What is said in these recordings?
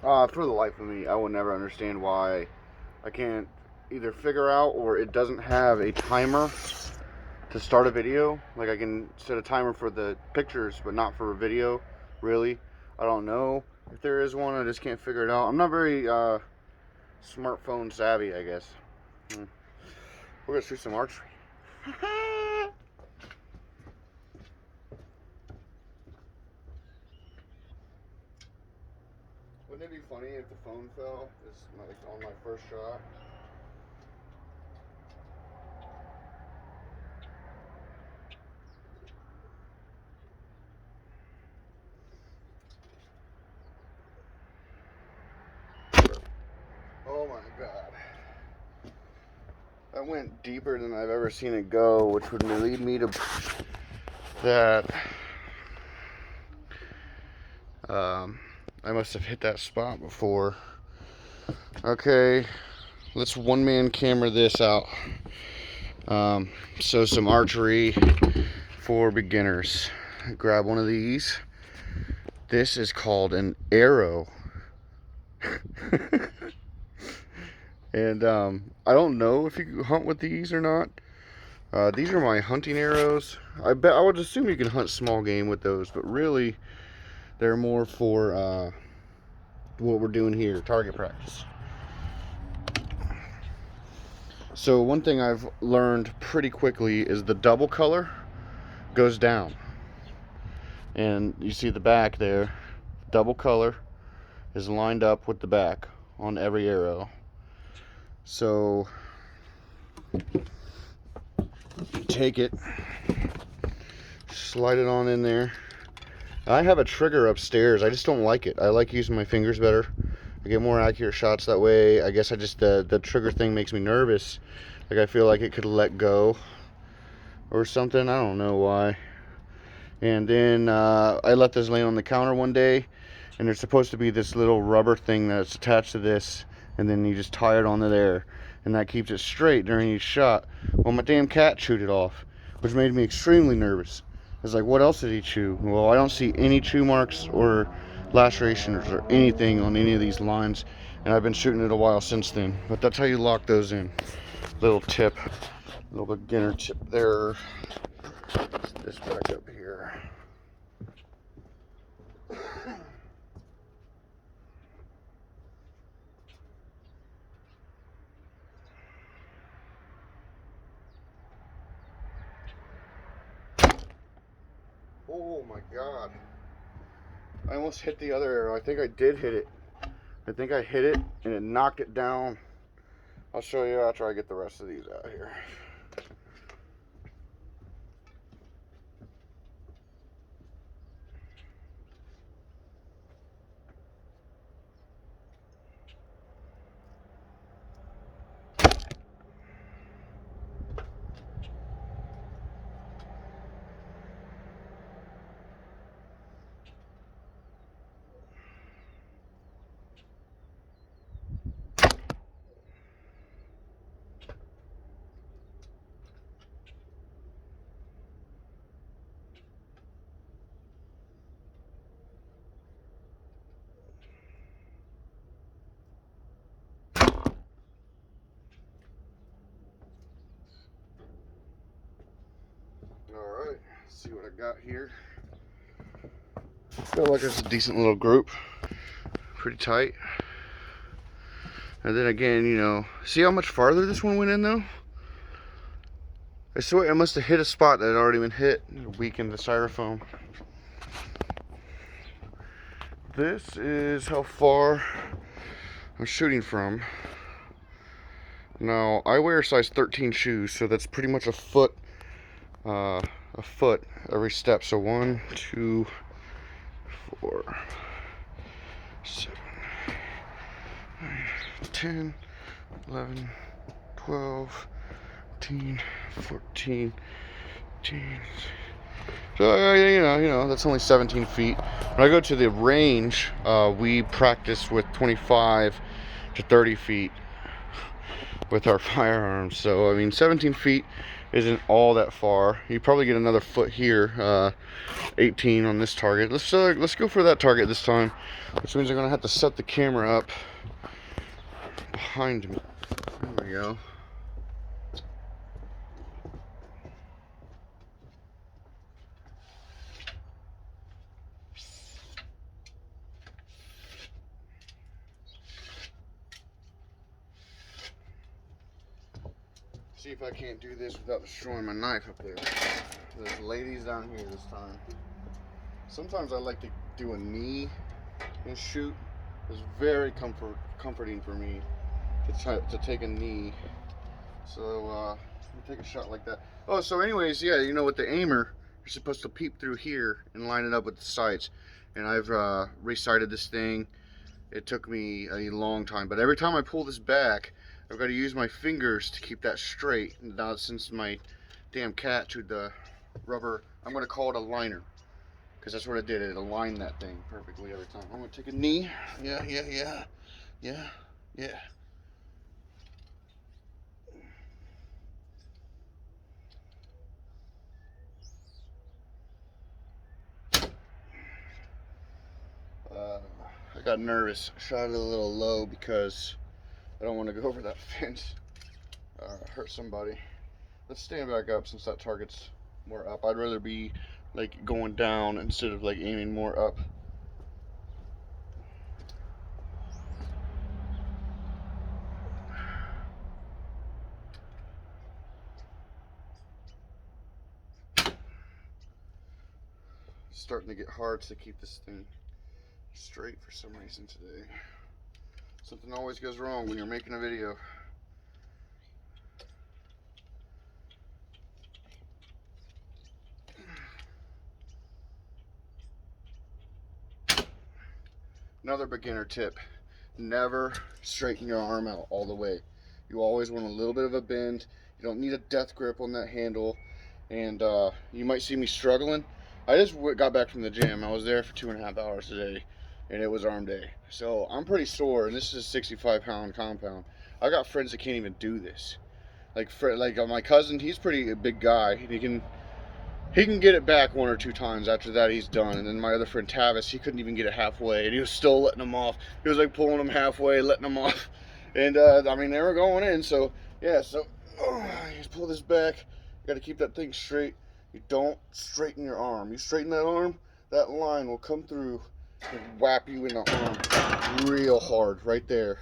For the life of me, I will never understand why I can't either figure out or it doesn't have a timer to start a video. Like I can set a timer for the pictures, but not for a video. Really, I don't know if there is one. I just can't figure it out. I'm not very smartphone savvy, I guess. We're gonna shoot some archery. Wouldn't it be funny if the phone fell? It's like on my first shot. Oh my god. That went deeper than I've ever seen it go, which would lead me to that I must have hit that spot before. Okay, let's one-man camera this out. So some archery for beginners. Grab one of these. This is called an arrow. And I don't know if you can hunt with these or not. These are my hunting arrows. I would assume you can hunt small game with those, but really they're more for what we're doing here, target practice. So one thing I've learned pretty quickly is the double color goes down. And you see the back there, double color is lined up with the back on every arrow. So take it, slide it on in there. I have a trigger upstairs. I just don't like it. I like using my fingers better. I get more accurate shots that way. I guess I just the trigger thing makes me nervous. Like I feel like it could let go or something. I don't know why. And then I let this lay on the counter one day, and there's supposed to be this little rubber thing that's attached to this, and then you just tie it onto there, and that keeps it straight during each shot. Well, my damn cat chewed it off, which made me extremely nervous. I was like, what else did he chew? Well, I don't see any chew marks or lacerations or anything on any of these lines, and I've been shooting it a while since then. But that's how you lock those in. Little tip, little beginner tip there. This back up here. Oh my god. I almost hit the other arrow. I think I did hit it. I think I hit it and it knocked it down. I'll show you after I get the rest of these out here. Alright, see what I got here. Feel like it's a decent little group. Pretty tight. And then again, you know, see how much farther this one went in though? I swear I must have hit a spot that had already been hit. It weakened the styrofoam. This is how far I'm shooting from. Now, I wear size 13 shoes, so that's pretty much a foot every step. So 1, 2, 4, 7, 9, 10, 11, 12, 13, 14, 15. So you know, that's only 17 feet. When I go to the range, we practice with 25 to 30 feet with our firearms. So I mean, 17 feet isn't all that far. You probably get another foot here. 18 on this target. Let's go for that target this time, which means I'm gonna have to set the camera up behind me. There we go. See if I can't do this without destroying my knife up there. There's ladies down here this time. Sometimes I like to do a knee and shoot. It's very comforting for me to take a knee. So let me take a shot like that. Oh, so anyways, yeah, you know, with the aimer, you're supposed to peep through here and line it up with the sights. And I've resighted this thing. It took me a long time, but every time I pull this back, I've got to use my fingers to keep that straight. And now since my damn cat chewed the rubber, I'm going to call it a liner, because that's what it did. It aligned that thing perfectly every time. I'm going to take a knee. Yeah. I got nervous. Shot it a little low because I don't want to go over that fence. Hurt somebody. Let's stand back up since that target's more up. I'd rather be like going down instead of like aiming more up. It's starting to get hard to keep this thing straight for some reason today. Something always goes wrong when you're making a video. Another beginner tip: never straighten your arm out all the way. You always want a little bit of a bend. You don't need a death grip on that handle. And you might see me struggling. I just got back from the gym. I was there for 2.5 hours today, and it was arm day. So I'm pretty sore, and this is a 65-pound compound. I got friends that can't even do this. Like my cousin, he's a big guy. He can get it back 1 or 2 times. After that, he's done. And then my other friend Tavis, he couldn't even get it halfway, and he was still letting them off. He was like pulling them halfway, letting them off. And I mean, they were going in. So yeah, so you just pull this back. You got to keep that thing straight. You don't straighten your arm. You straighten that arm, that line will come through and whap you in the arm real hard, right there,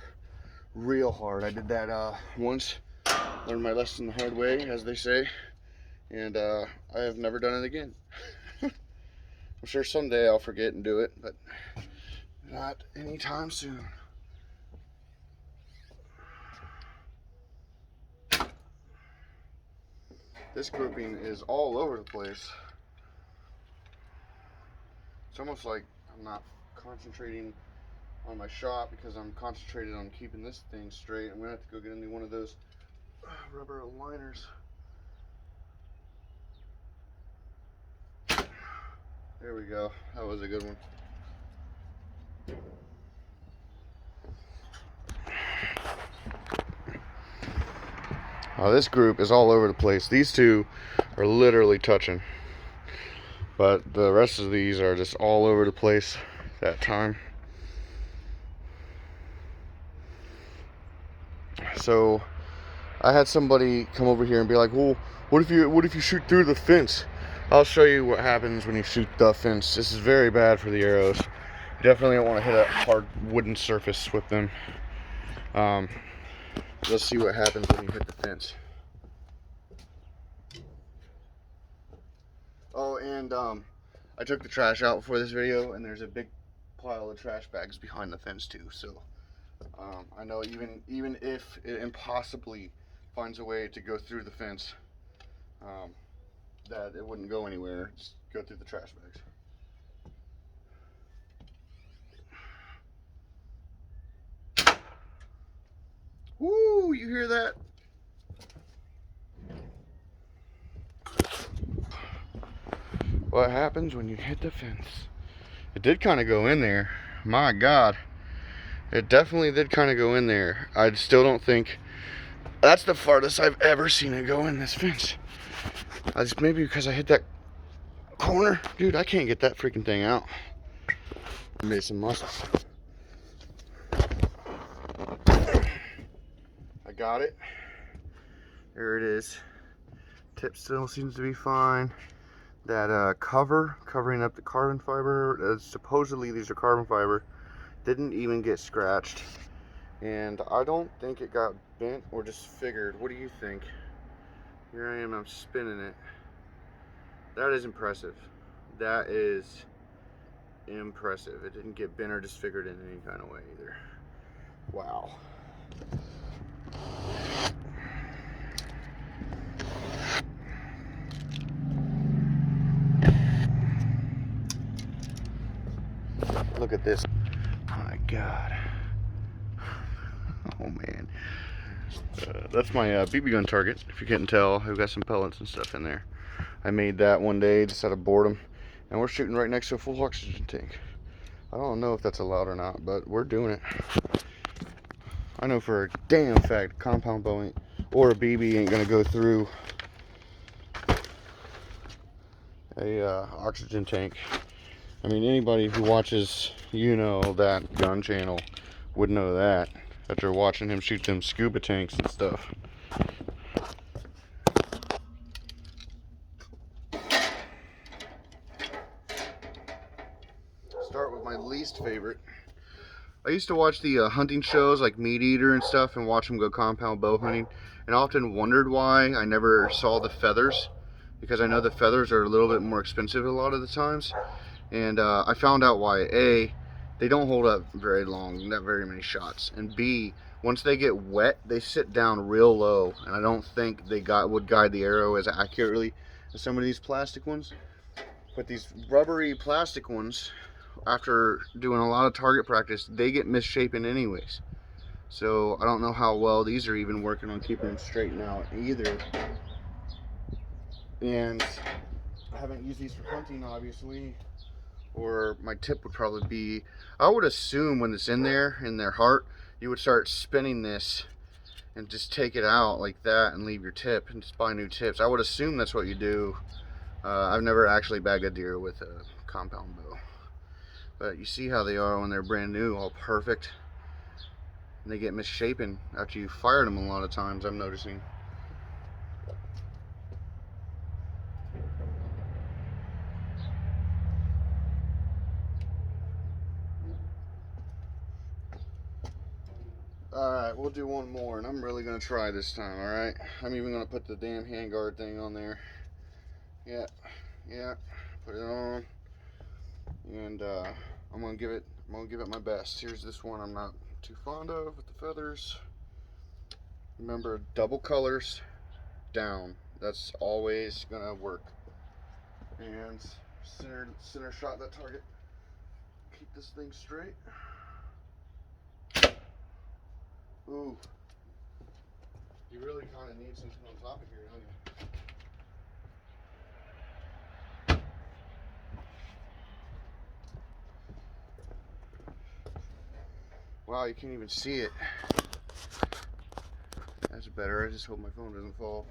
real hard. I did that once. Learned my lesson the hard way, as they say. And I have never done it again. I'm sure someday I'll forget and do it, but not anytime soon. This grouping is all over the place. It's almost like I'm not concentrating on my shot because I'm concentrated on keeping this thing straight. I'm gonna have to go get into one of those rubber aligners. There we go. That was a good one. This group is all over the place. These two are literally touching, but the rest of these are just all over the place that time. So I had somebody come over here and be like, well, what if you shoot through the fence? I'll show you what happens when you shoot the fence. This is very bad for the arrows. You definitely don't want to hit a hard wooden surface with them. Let's see what happens when you hit the fence. Oh, and I took the trash out before this video, and there's a big pile of trash bags behind the fence too. So I know even if it impossibly finds a way to go through the fence, that it wouldn't go anywhere. Just go through the trash bags. Woo! You hear that? What happens when you hit the fence? It did kind of go in there. My God. It definitely did kind of go in there. I still don't think That's the farthest I've ever seen it go in this fence. Maybe because I hit that corner. Dude, I can't get that freaking thing out. I made some muscles. I got it. There it is. Tip still seems to be fine. That covering up the carbon fiber, supposedly these are carbon fiber, didn't even get scratched. And I don't think it got bent or disfigured. What do you think? Here I am, I'm spinning it. That is impressive. That is impressive. It didn't get bent or disfigured in any kind of way either. Wow. Look at this. My God. Oh man. That's my BB gun target. If you couldn't tell, I've got some pellets and stuff in there. I made that one day just out of boredom. And we're shooting right next to a full oxygen tank. I don't know if that's allowed or not, but we're doing it. I know for a damn fact compound bow ain't, or a BB ain't gonna go through a oxygen tank. I mean, anybody who watches, you know, that gun channel would know that after watching him shoot them scuba tanks and stuff. Start with my least favorite. I used to watch the hunting shows like Meat Eater and stuff and watch them go compound bow hunting, and often wondered why I never saw the feathers, because I know the feathers are a little bit more expensive a lot of the times. And I found out why. A, they don't hold up very long, not very many shots. And B, once they get wet, they sit down real low, and I don't think they would guide the arrow as accurately as some of these plastic ones. But these rubbery plastic ones, after doing a lot of target practice, they get misshapen anyways. So I don't know how well these are even working on keeping them straightened out either. And I haven't used these for hunting, obviously. Or my tip would probably be, I would assume when it's in there, in their heart, you would start spinning this and just take it out like that and leave your tip and just buy new tips. I would assume that's what you do. I've never actually bagged a deer with a compound bow. But you see how they are when they're brand new, all perfect. And they get misshapen after you fired them a lot of times, I'm noticing. Alright, we'll do one more, and I'm really going to try this time, alright? I'm even going to put the damn handguard thing on there. Yeah, put it on. And I'm going to give it my best. Here's this one I'm not too fond of with the feathers. Remember, double colors down. That's always going to work. And center shot that target. Keep this thing straight. Ooh. You really kind of need something on top of here, don't you? Wow, you can't even see it. That's better. I just hope my phone doesn't fall.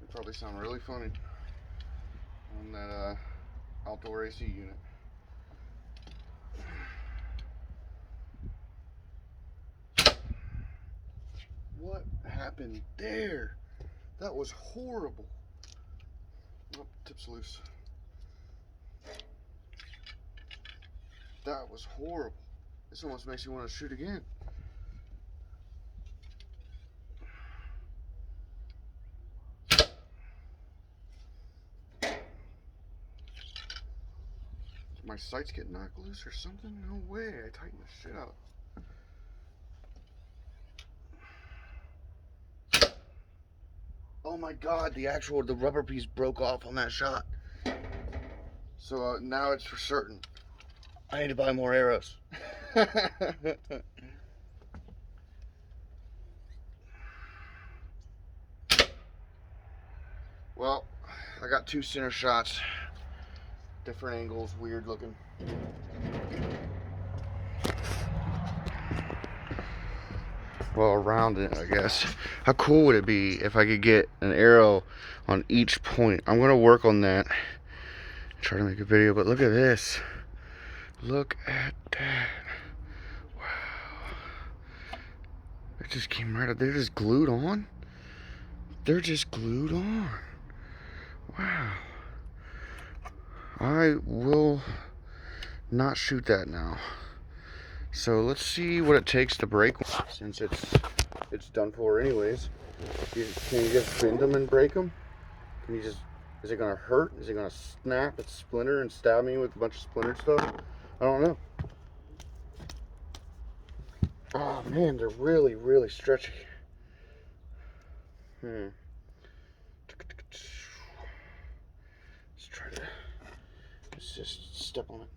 It probably sound really funny on that outdoor AC unit. What happened there? That was horrible. Oh, tip's loose. That was horrible. This almost makes you want to shoot again. My sights get knocked loose or something? No way. I tightened the shit out. Oh my God, the rubber piece broke off on that shot. So now it's for certain. I need to buy more arrows. Well, I got 2 center shots. Different angles, weird looking. well, around it, I guess. How cool would it be if I could get an arrow on each point? I'm gonna work on that. Try to make a video, but look at this. Look at that. Wow. It just came right up. They're just glued on. They're just glued on. Wow. I will not shoot that now. So let's see what it takes to break one, since it's done for anyways. Can you just bend them and break them? Can you just, is it gonna hurt? Is it gonna snap and splinter and stab me with a bunch of splintered stuff? I don't know. Oh man, they're really, really stretchy. Let's try to, let's just step on it.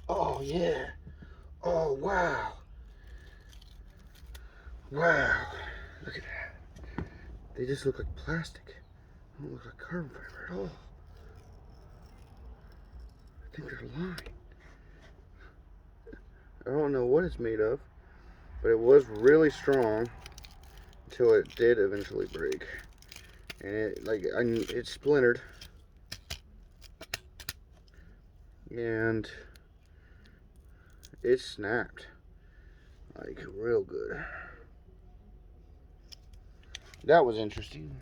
Oh yeah. Oh wow. Wow. Look at that. They just look like plastic. They don't look like carbon fiber at all. I think they're lined. I don't know what it's made of, but it was really strong until it did eventually break. And it splintered. And it snapped. Like real good. That was interesting.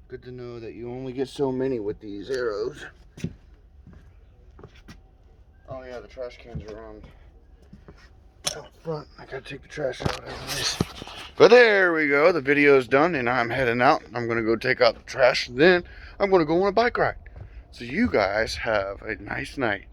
Good to know that you only get so many with these arrows. Oh yeah, the trash cans are on out front. I gotta take the trash out anyways. But there we go. The video's done and I'm heading out. I'm gonna go take out the trash. Then I'm gonna go on a bike ride. So you guys have a nice night.